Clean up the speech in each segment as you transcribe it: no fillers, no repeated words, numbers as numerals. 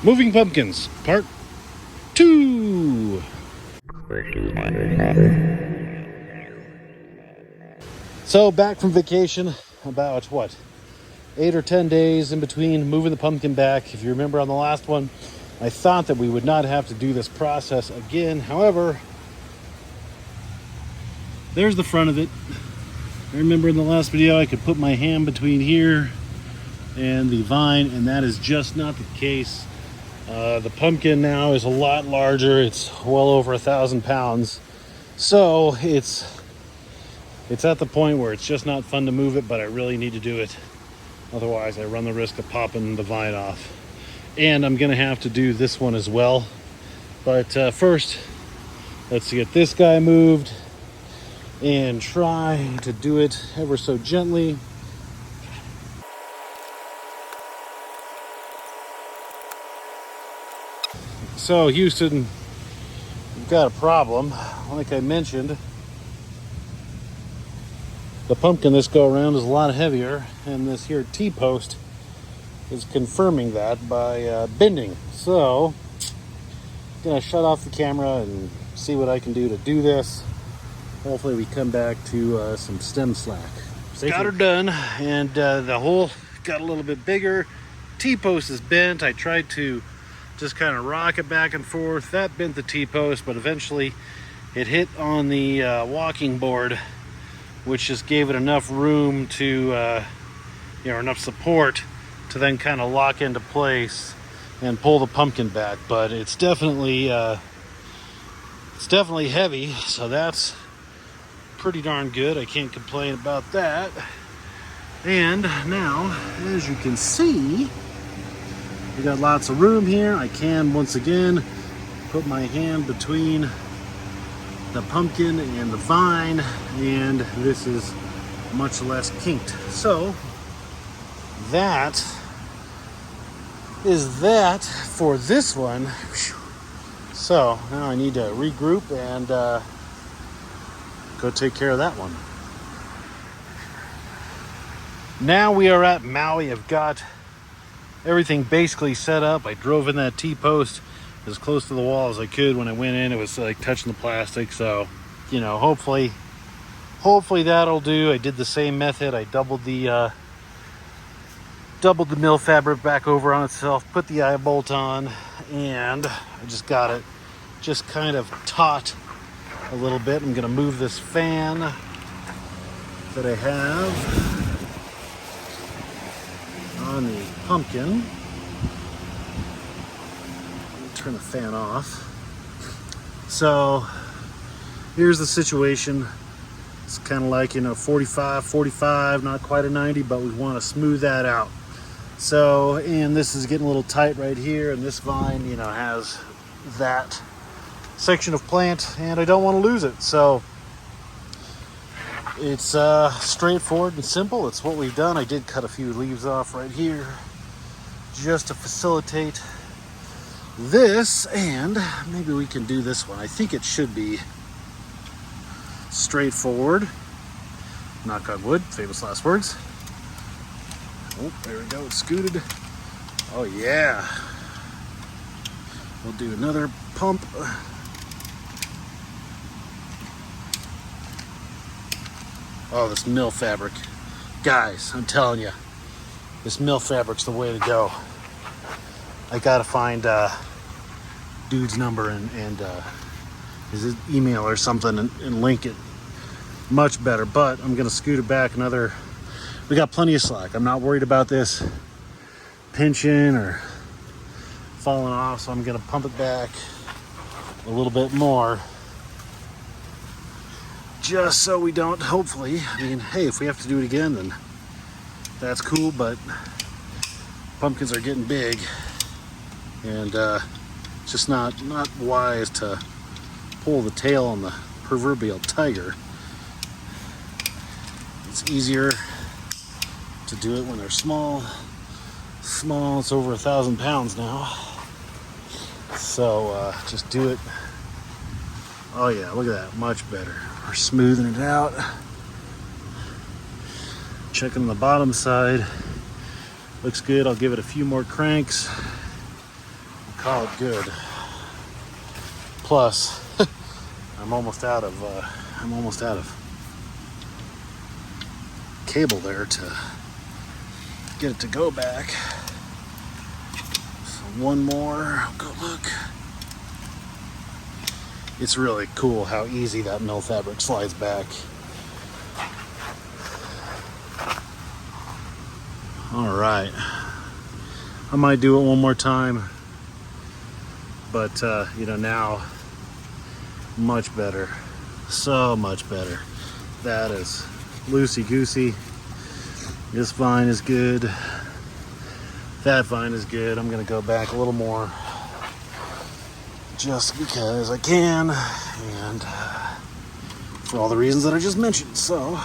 Moving Pumpkins, Part 2. So, back from vacation, about what, 8 or 10 days in between moving the pumpkin back. If you remember on the last one, I thought that we would not have to do this process again. However, there's the front of it. I remember in the last video I could put my hand between here and the vine, and that is just not the case. The pumpkin now is a lot larger. It's well over 1,000 pounds. So it's at the point where it's just not fun to move it, but I really need to do it. Otherwise I run the risk of popping the vine off. And I'm gonna have to do this one as well. But first, let's get this guy moved and try to do it ever so gently. So Houston, we've got a problem. Like I mentioned, the pumpkin this go around is a lot heavier, and this here T-post is confirming that by bending. So I'm gonna shut off the camera and see what I can do to do this. Hopefully we come back to some stem slack. Got her done, and the hole got a little bit bigger. T-post is bent. I tried to just kind of rock it back and forth. That bent the T-post, but eventually it hit on the walking board, which just gave it enough room to, enough support to then kind of lock into place and pull the pumpkin back. But it's definitely heavy, so that's pretty darn good. I can't complain about that. And now, as you can see, we got lots of room here. I can once again put my hand between the pumpkin and the vine, and this is much less kinked. So that is that for this one. So now I need to regroup and go take care of that one. Now we are at Maui. I've got everything basically set up. I drove in that T-post as close to the wall as I could. When I went in, it was like touching the plastic. So, hopefully that'll do. I did the same method. I doubled the mill fabric back over on itself, put the eye bolt on, and I just got it just kind of taut a little bit. I'm gonna move this fan that I have on the pumpkin. Turn the fan off. So here's the situation. It's kind of like 45, not quite a 90, but we want to smooth that out. So, and this is getting a little tight right here, and this vine has that section of plant, and I don't want to lose it. So it's straightforward and simple. It's what we've done. I did cut a few leaves off right here just to facilitate this, and maybe we can do this one. I think it should be straightforward. Knock on wood, famous last words. Oh, there we go, it's scooted. Oh yeah. We'll do another pump. Oh, this mill fabric. Guys, I'm telling you, this mill fabric's the way to go. I gotta find dude's number and his email or something and link it much better. But I'm gonna scoot it back another. We got plenty of slack. I'm not worried about this pinching or falling off, so I'm gonna pump it back a little bit more, just so we don't, hopefully, hey, if we have to do it again, then that's cool, but pumpkins are getting big, and it's just not wise to pull the tail on the proverbial tiger. It's easier to do it when they're small. It's over 1,000 pounds now. So just do it. Oh yeah, look at that, much better. We're smoothing it out. Checking the bottom side. Looks good. I'll give it a few more cranks. call it good. Plus, I'm almost out of cable there to get it to go back. So one more, go look. It's really cool how easy that mill fabric slides back. All right, I might do it one more time, but now much better, so much better. That is loosey-goosey. This vine is good, that vine is good. I'm gonna go back a little more just because I can, and for all the reasons that I just mentioned. So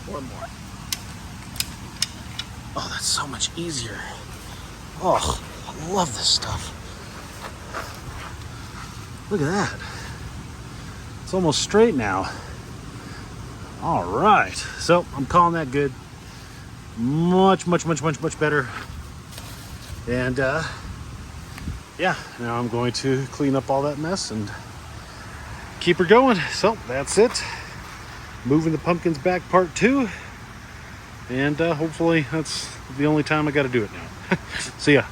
one more. Oh, that's so much easier. Oh, I love this stuff. Look at that. It's almost straight now. All right, so I'm calling that good. Much better. And yeah, now I'm going to clean up all that mess and keep her going. So that's it. Moving the pumpkins back, part 2. And hopefully that's the only time I got to do it now. See ya.